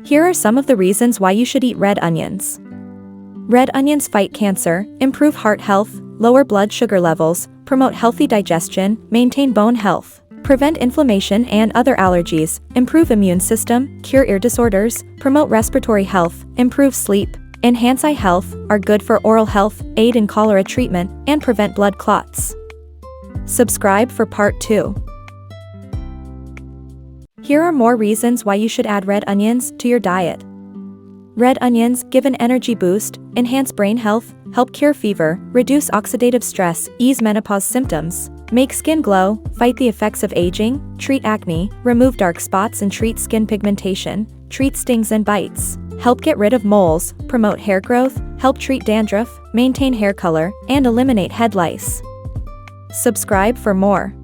Here are some of the reasons why you should eat red onions. Red onions fight cancer, improve heart health, lower blood sugar levels, promote healthy digestion, maintain bone health, prevent inflammation and other allergies, improve immune system, cure ear disorders, promote respiratory health, improve sleep, enhance eye health, are good for oral health, aid in cholera treatment, and prevent blood clots. Subscribe for part 2. Here are more reasons why you should add red onions to your diet. Red onions give an energy boost, enhance brain health, help cure fever, reduce oxidative stress, ease menopause symptoms, make skin glow, fight the effects of aging, treat acne, remove dark spots and treat skin pigmentation, treat stings and bites, help get rid of moles, promote hair growth, help treat dandruff, maintain hair color, and eliminate head lice. Subscribe for more.